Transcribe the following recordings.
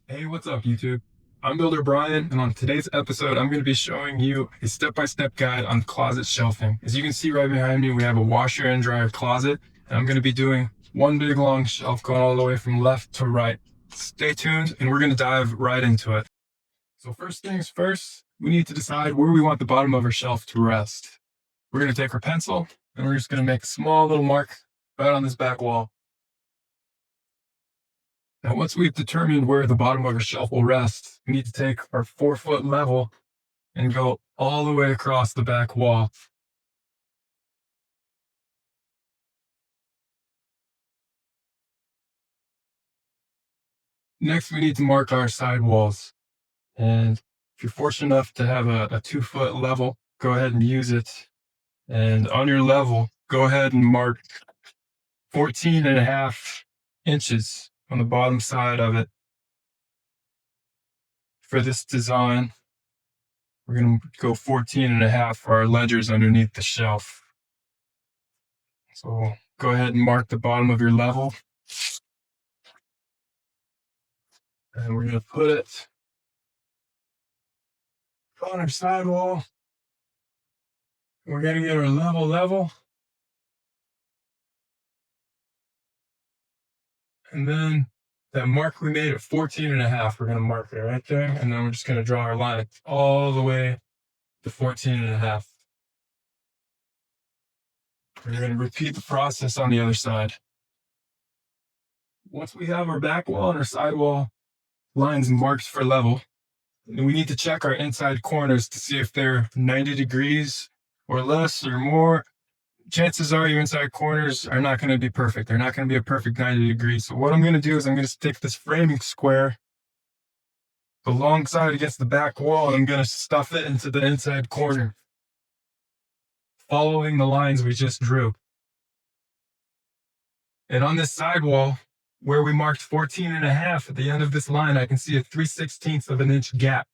Hey, what's up, YouTube? I'm Builder Brian, and on today's episode, I'm going to be showing you a step-by-step guide on closet shelving. As you can see right behind me, we have a washer and dryer closet, and I'm going to be doing one big long shelf going all the way from left to right. Stay tuned, and we're going to dive right into it. So first things first, we need to decide where we want the bottom of our shelf to rest. We're going to take our pencil, and we're just going to make a small little mark right on this back wall. Now, once we've determined where the bottom of our shelf will rest, we need to take our 4-foot level and go all the way across the back wall. Next, we need to mark our side walls. And if you're fortunate enough to have a 2-foot level, go ahead and use it. And on your level, go ahead and mark 14.5 inches on the bottom side of it. For this design, we're going to go 14.5 for our ledgers underneath the shelf. So go ahead and mark the bottom of your level. And we're going to put it on our sidewall. We're going to get our level. And then that mark we made at 14.5, we're going to mark it right there. And then we're just going to draw our line all the way to 14.5. We're going to repeat the process on the other side. Once we have our back wall and our side wall lines marked for level, we need to check our inside corners to see if they're 90 degrees or less or more. Chances are your inside corners are not going to be perfect. They're not going to be a perfect 90 degrees. So what I'm going to do is I'm going to stick this framing square alongside against the back wall, and I'm going to stuff it into the inside corner, following the lines we just drew. And on this side wall, where we marked 14.5, at the end of this line, I can see a 3/16 of an inch gap.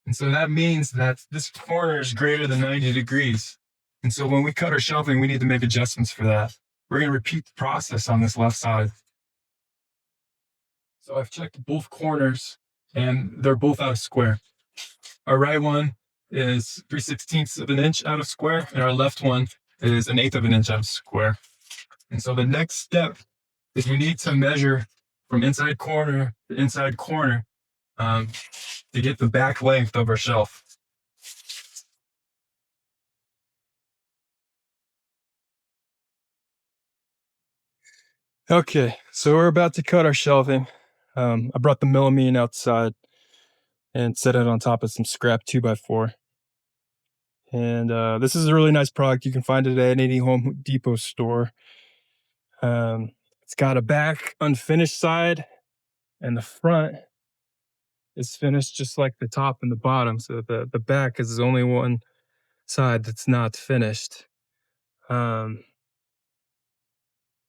And so that means that this corner is greater than 90 degrees. And so when we cut our shelving, we need to make adjustments for that. We're going to repeat the process on this left side. So I've checked both corners, and they're both out of square. Our right one is 3/16 of an inch out of square, and our left one is 1/8 of an inch out of square. And so the next step is we need to measure from inside corner to inside corner to get the back length of our shelf. Okay, so we're about to cut our shelving. I brought the millimeter outside and set it on top of some scrap 2x4. And this is a really nice product. You can find it at any Home Depot store. It's got a back unfinished side, and the front is finished just like the top and the bottom. So the back is only one side that's not finished.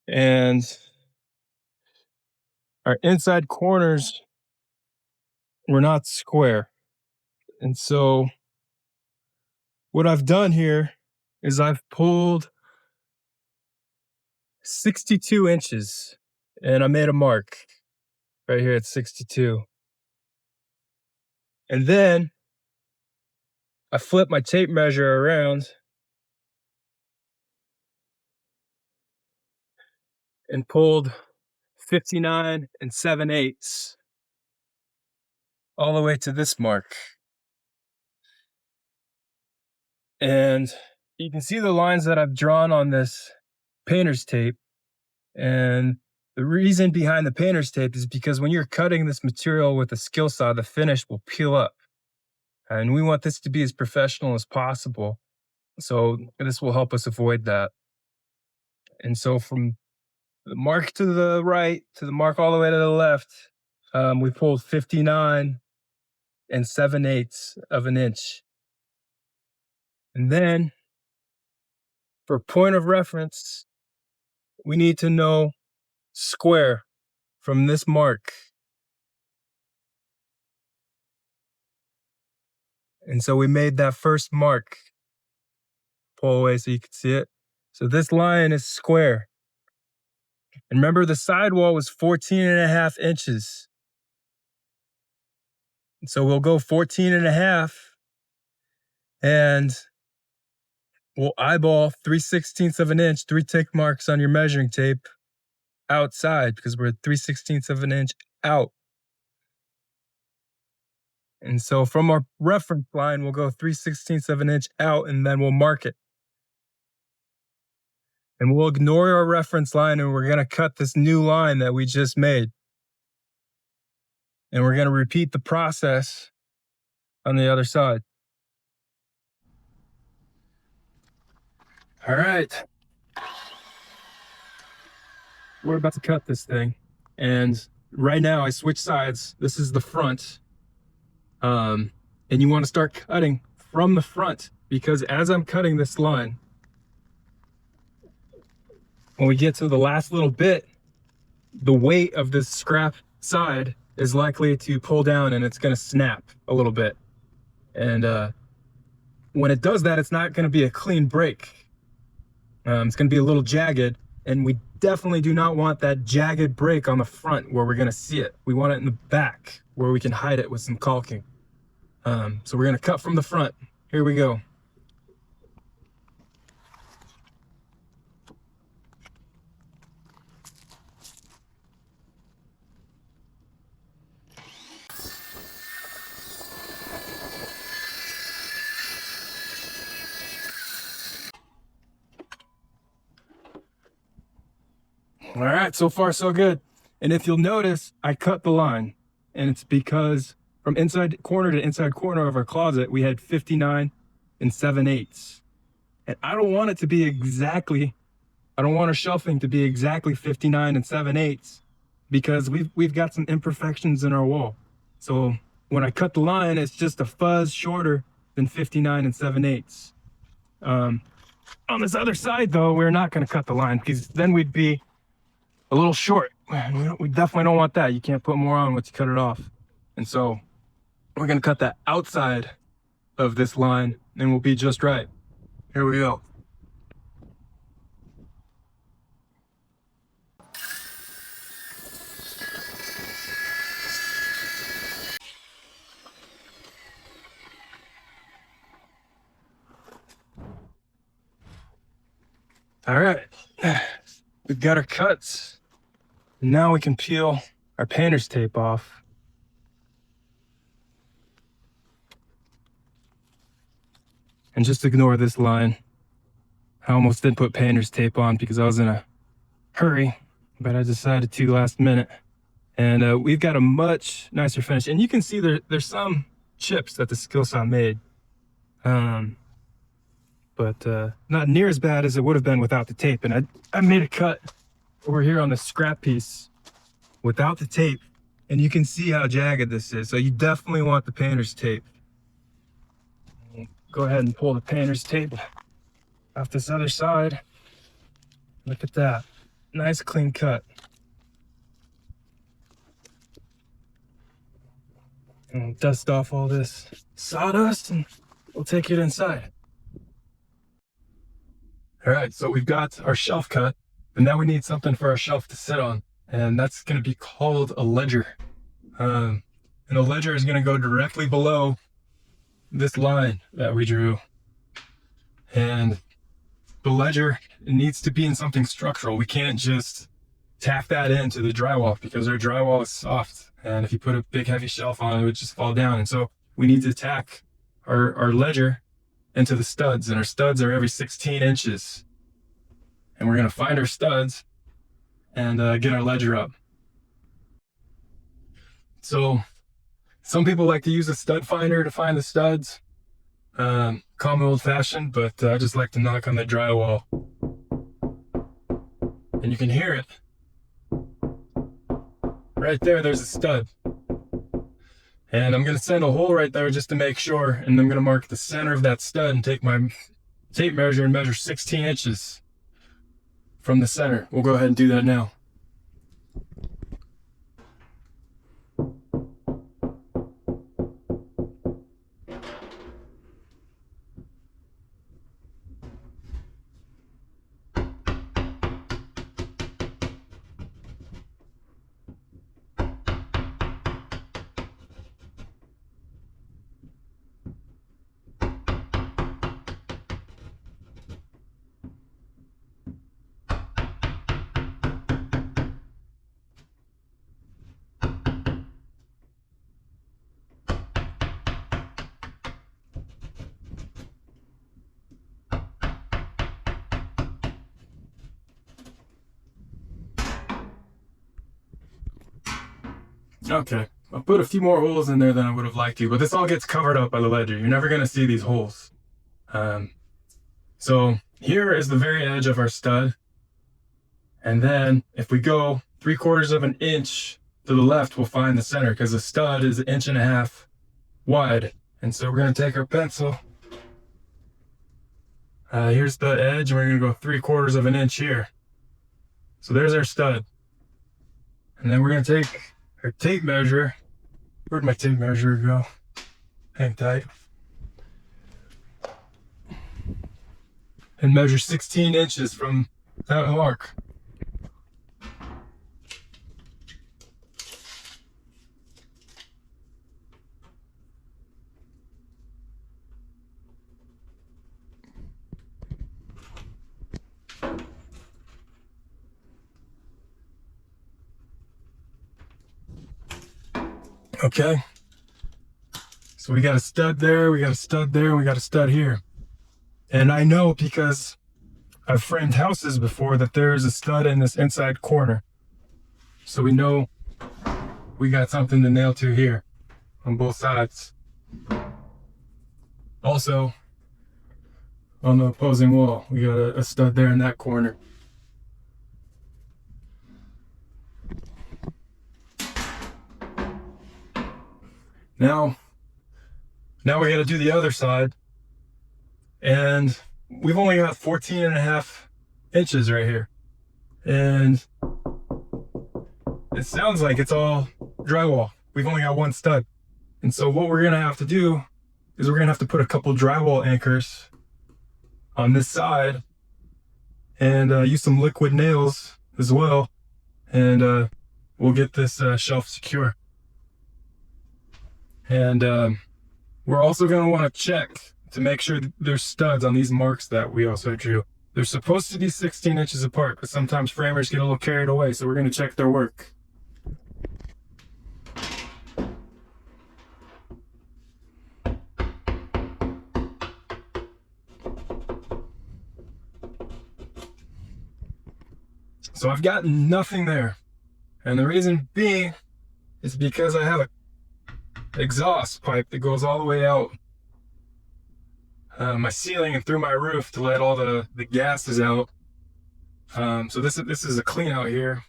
And our inside corners were not square. And so what I've done here is I've pulled 62 inches and I made a mark right here at 62. And then I flipped my tape measure around and pulled 59 7/8 all the way to this mark. And you can see the lines that I've drawn on this painter's tape. And the reason behind the painter's tape is because when you're cutting this material with a skill saw, the finish will peel up. And we want this to be as professional as possible. So this will help us avoid that. And so from the mark to the right to the mark all the way to the left, we pulled 59 7/8 of an inch. And then for point of reference, we need to know square from this mark. And so we made that first mark. Pull away so you can see it. So this line is square. And remember, the sidewall was 14.5 inches. So we'll go 14 and a half, and we'll eyeball 3/16 of an inch, 3 tick marks on your measuring tape outside because we're 3/16 of an inch out. And so from our reference line, we'll go 3/16 of an inch out, and then we'll mark it. And we'll ignore our reference line, and we're going to cut this new line that we just made. And we're going to repeat the process on the other side. All right. We're about to cut this thing. And right now I switch sides. This is the front. And you want to start cutting from the front, because as I'm cutting this line, when we get to the last little bit, the weight of this scrap side is likely to pull down and it's going to snap a little bit. And when it does that, it's not going to be a clean break. It's going to be a little jagged, and we definitely do not want that jagged break on the front where we're going to see it. We want it in the back where we can hide it with some caulking. So we're going to cut from the front. Here we go. All right, so far so good. And if you'll notice, I cut the line, and it's because from inside corner to inside corner of our closet, we had 59 and 7/8. And I don't want it to be exactly, I don't want our shelving to be exactly 59 and 7/8, because we've got some imperfections in our wall. So when I cut the line, it's just a fuzz shorter than 59 and 7/8. On this other side though, we're not gonna cut the line, because then we'd be a little short. We definitely don't want that. You can't put more on once you cut it off. And so we're gonna cut that outside of this line, and we'll be just right. Here we go. All right, we've got our cuts. Now we can peel our painter's tape off. And just ignore this line. I almost did put painter's tape on because I was in a hurry, but I decided to last minute. And we've got a much nicer finish. And you can see there's some chips that the skill saw made. But not near as bad as it would have been without the tape. And I made a cut over here on the scrap piece without the tape, and you can see how jagged this is. So you definitely want the painter's tape. Go ahead and pull the painter's tape off this other side. Look at that. Nice clean cut. And we'll dust off all this sawdust, and we'll take it inside. All right, so we've got our shelf cut, and now we need something for our shelf to sit on, and that's going to be called a ledger. And a ledger is going to go directly below this line that we drew. And the ledger needs to be in something structural. We can't just tack that into the drywall, because our drywall is soft, and if you put a big heavy shelf on it, it would just fall down. And so we need to tack our ledger into the studs, and our studs are every 16 inches. And we're going to find our studs and get our ledger up. So some people like to use a stud finder to find the studs. Call me old fashioned, but I just like to knock on the drywall. And you can hear it. Right there, there's a stud. And I'm going to send a hole right there just to make sure. And I'm going to mark the center of that stud and take my tape measure and measure 16 inches from the center. We'll go ahead and do that now. Okay, I'll put a few more holes in there than I would have liked to, but this all gets covered up by the ledger. You're never gonna see these holes. So here is the very edge of our stud. And then if we go 3/4 of an inch to the left, we'll find the center because the stud is 1.5 inches wide. And so we're gonna take our pencil. Here's the edge, and we're gonna go 3/4 of an inch here. So there's our stud. And then we're gonna take our tape measure. Where'd my tape measure go? Hang tight. And measure 16 inches from that mark. Okay. So we got a stud there, we got a stud there, and we got a stud here. And I know because I've framed houses before that there is a stud in this inside corner. So we know we got something to nail to here on both sides. Also, on the opposing wall, we got a stud there in that corner. Now we got to do the other side. And we've only got 14.5 inches right here. And it sounds like it's all drywall. We've only got one stud. And so what we're gonna have to do is we're gonna have to put a couple drywall anchors on this side and use some liquid nails as well. And we'll get this shelf secure. And we're also gonna wanna check to make sure that there's studs on these marks that we also drew. They're supposed to be 16 inches apart, but sometimes framers get a little carried away, so we're gonna check their work. So I've got nothing there. And the reason being is because I have an exhaust pipe that goes all the way out my ceiling and through my roof to let all the gases out. So this is a clean out here,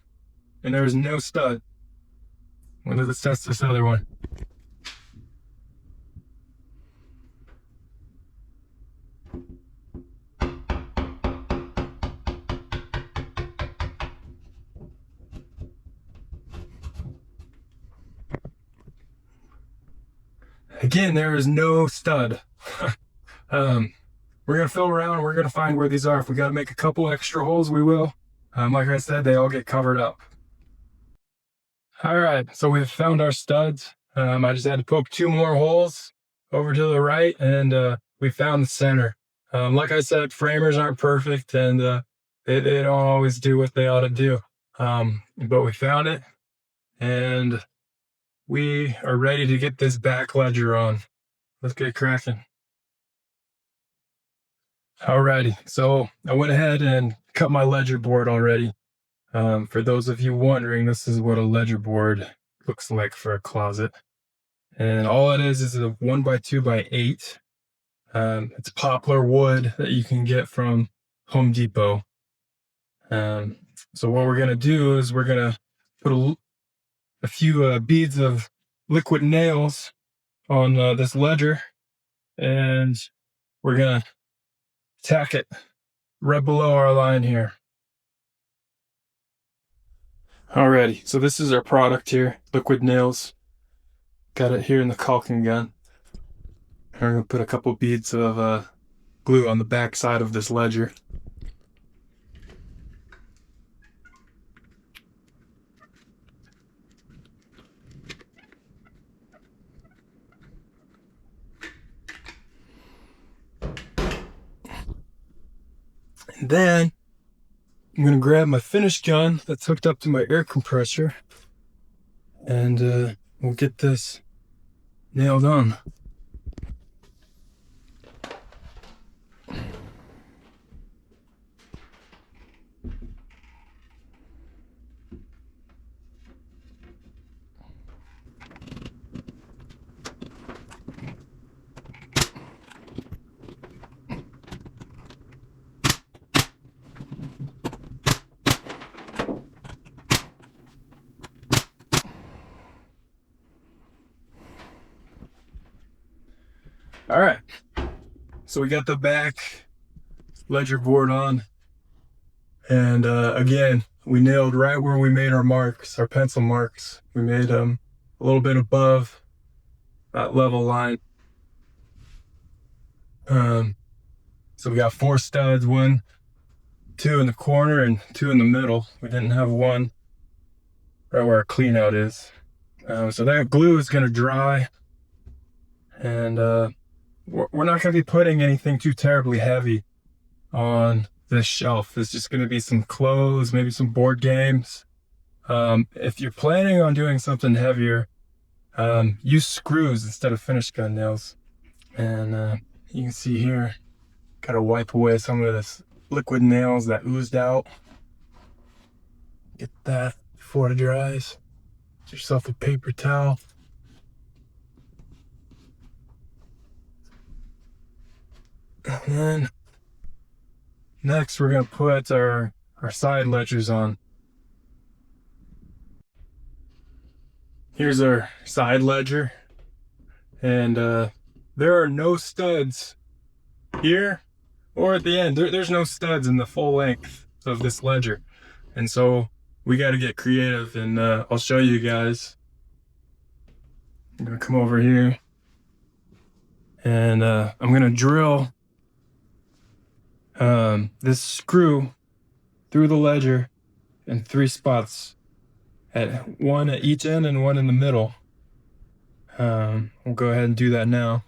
and there's no stud. Let's test this other one. Again, there is no stud. We're gonna film around and we're gonna find where these are. If we gotta make a couple extra holes, we will. Like I said, they all get covered up. All right, so we've found our studs. I just had to poke 2 more holes over to the right, and we found the center. Like I said, framers aren't perfect, and they don't always do what they ought to do. But we found it, and we are ready to get this back ledger on. Let's get cracking. Alrighty, so I went ahead and cut my ledger board already. For those of you wondering, this is what a ledger board looks like for a closet. And all it is a 1x2x8. It's poplar wood that you can get from Home Depot. So what we're gonna do is we're gonna put a few beads of liquid nails on this ledger, and we're gonna tack it right below our line here. Alrighty, so this is our product here, liquid nails. Got it here in the caulking gun. We're gonna put a couple beads of glue on the back side of this ledger. And then I'm gonna grab my finish gun that's hooked up to my air compressor, and we'll get this nailed on. All right, so we got the back ledger board on, and again, we nailed right where we made our marks, our pencil marks. We made them a little bit above that level line. So we got 4 studs, 1, 2 in the corner and 2 in the middle. We didn't have one right where our clean out is. So that glue is going to dry, and we're not going to be putting anything too terribly heavy on this shelf. It's just going to be some clothes, maybe some board games. If you're planning on doing something heavier, use screws instead of finish gun nails. And you can see here, gotta wipe away some of this liquid nails that oozed out. Get that before it dries. Get yourself a paper towel. And then next we're gonna put our side ledgers on. Here's our side ledger, and there are no studs here or at the end. There's no studs in the full length of this ledger, and so we got to get creative, and I'll show you guys. I'm gonna come over here, and I'm gonna drill this screw through the ledger in 3 spots, at 1 at each end and 1 in the middle. We'll go ahead and do that now.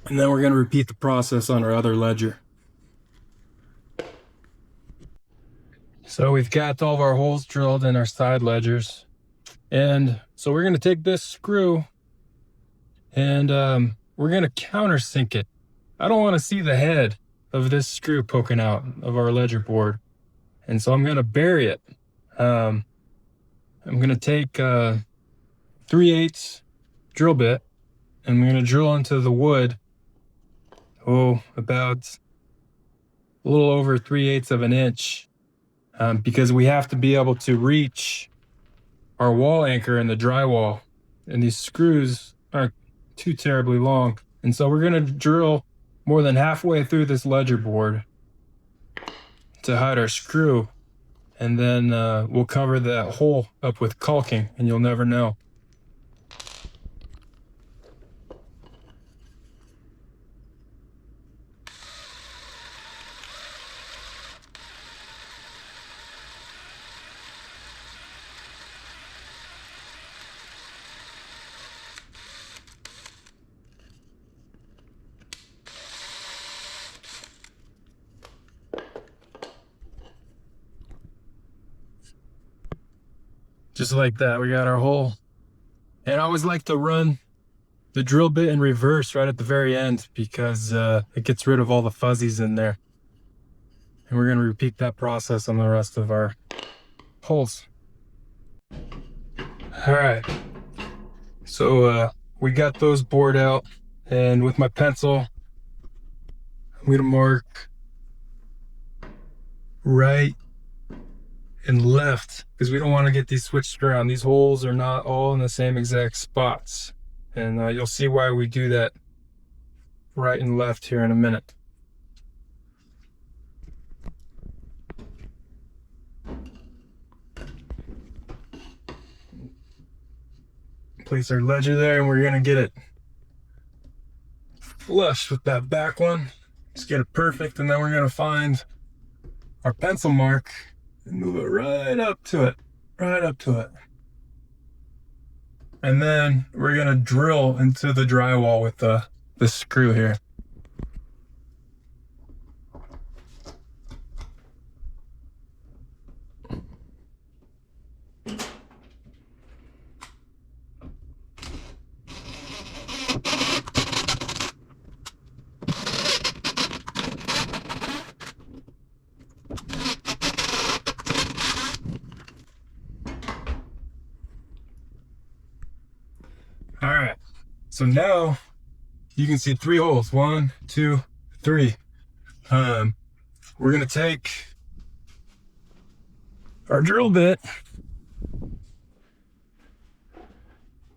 And then we're going to repeat the process on our other ledger. So we've got all of our holes drilled in our side ledgers. And so we're going to take this screw and we're going to countersink it. I don't want to see the head of this screw poking out of our ledger board. And so I'm going to bury it. I'm going to take 3/8 drill bit, and I'm going to drill into the wood, about a little over 3/8 of an inch, because we have to be able to reach our wall anchor in the drywall, and these screws aren't too terribly long. And so we're going to drill more than halfway through this ledger board to hide our screw, and then we'll cover that hole up with caulking, and you'll never know. Just like that, we got our hole. And I always like to run the drill bit in reverse right at the very end, because it gets rid of all the fuzzies in there. And we're going to repeat that process on the rest of our holes. All right, so we got those bored out, and with my pencil, I'm going to mark right and left, because we don't want to get these switched around. These holes are not all in the same exact spots, and you'll see why we do that right and left here in a minute. Place our ledger there, and we're going to get it flush with that back one. Just get it perfect, and then we're going to find our pencil mark and move it right up to it, and then we're going to drill into the drywall with the screw here. So now you can see 3 holes. 1, 2, 3. We're gonna take our drill bit.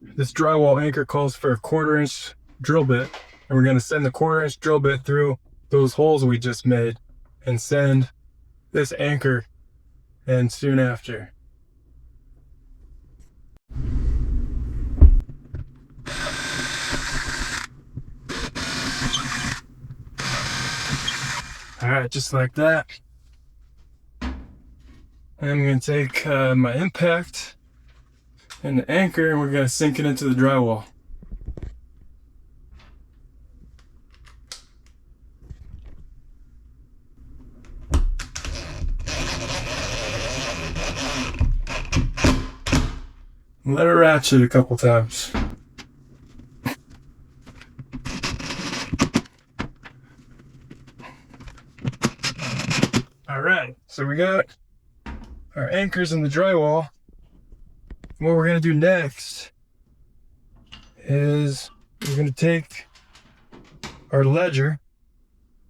This drywall anchor calls for a 1/4 inch drill bit, and we're gonna send the 1/4 inch drill bit through those holes we just made and send this anchor in soon after. All right, just like that. I'm gonna take my impact and the anchor, and we're gonna sink it into the drywall. Let it ratchet a couple times. All right, so we got our anchors in the drywall. What we're gonna do next is we're gonna take our ledger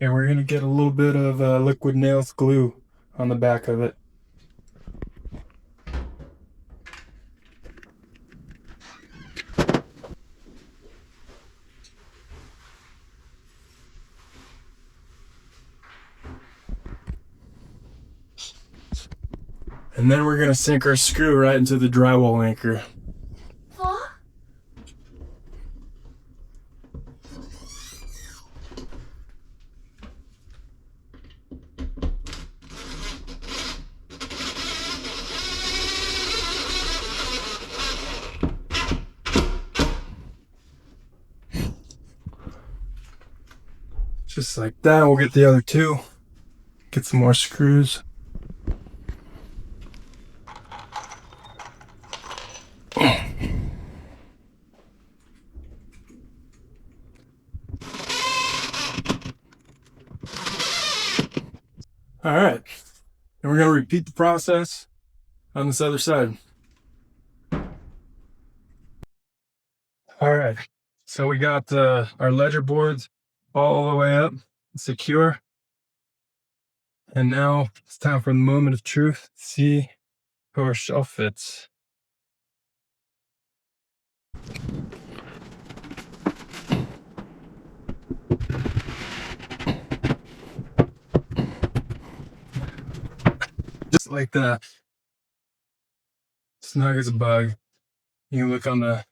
and we're gonna get a little bit of liquid nails glue on the back of it. And then we're gonna sink our screw right into the drywall anchor. Just like that. We'll get the other 2. Get some more screws. All right, and we're gonna repeat the process on this other side. All right, so we got our ledger boards all the way up, secure. And now it's time for the moment of truth. See how our shelf fits. Just like that. Snug as a bug. You can look on the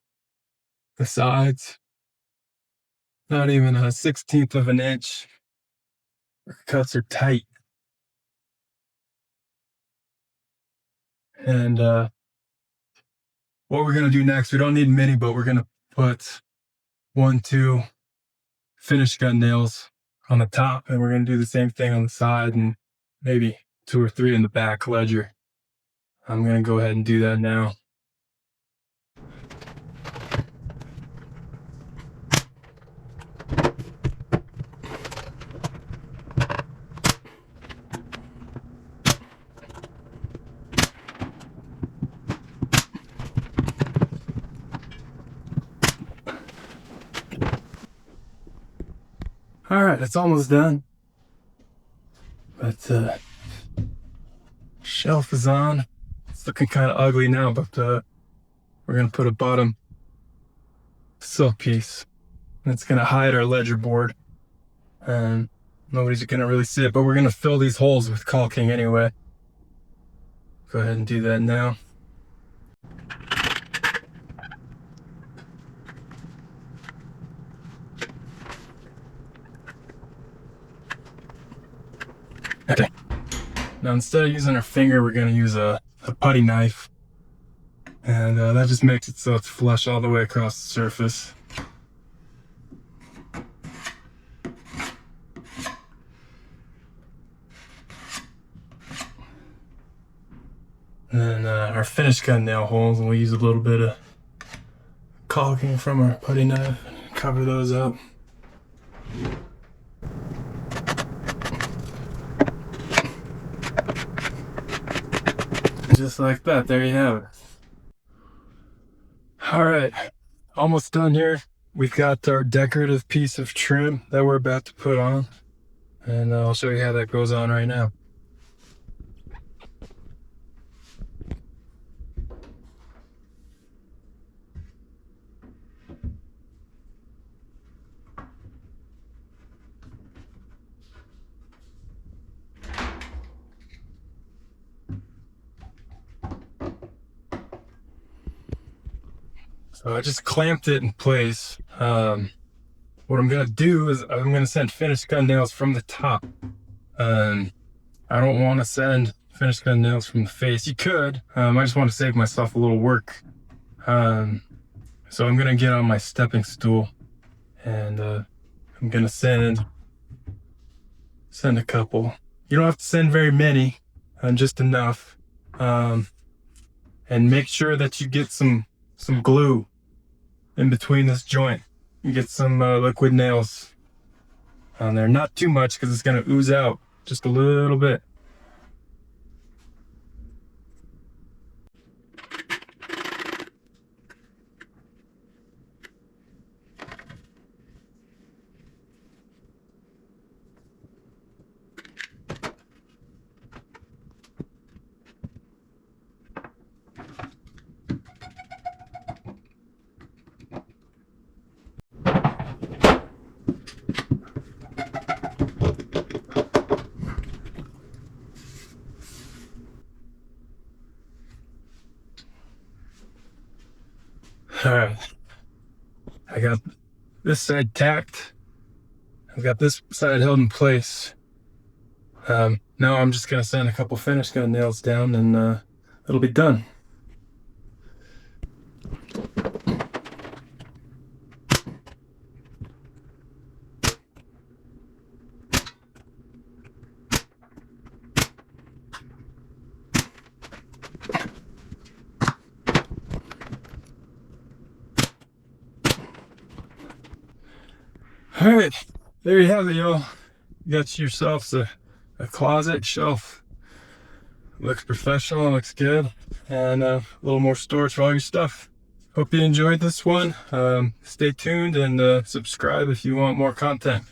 sides. Not even a 1/16 of an inch. Our cuts are tight. And what we're gonna do next, we don't need many, but we're gonna put 1, 2 finish gun nails on the top, and we're gonna do the same thing on the side, and maybe 2 or 3 in the back ledger. I'm gonna go ahead and do that now. All right, it's almost done. But shelf is on. It's looking kind of ugly now, but we're gonna put a bottom silk piece. And it's gonna hide our ledger board. And nobody's gonna really see it, but we're gonna fill these holes with caulking anyway. Go ahead and do that now. Okay. Now instead of using our finger, we're gonna use a putty knife. And that just makes it so it's flush all the way across the surface. And then our finish gun nail holes, and we'll use a little bit of caulking from our putty knife and cover those up. And just like that, there you have it. All right, almost done here. we've got our decorative piece of trim that we're about to put on, and I'll show you how that goes on right now. So I just clamped it in place. What I'm gonna do is I'm gonna send finished gun nails from the top. I don't want to send finished gun nails from the face. You could. I just want to save myself a little work. So I'm gonna get on my stepping stool, and I'm gonna send a couple. You don't have to send very many, just enough. And make sure that you get some glue in between this joint. You get some liquid nails on there. Not too much, because it's gonna ooze out just a little bit. All right, I got this side tacked. I've got this side held in place. Now I'm just gonna sand a couple finished gun nails down, and it'll be done. All right, there you have it, y'all. You got yourselves a closet shelf. Looks professional, looks good, and a little more storage for all your stuff. Hope you enjoyed this one. Stay tuned and subscribe if you want more content.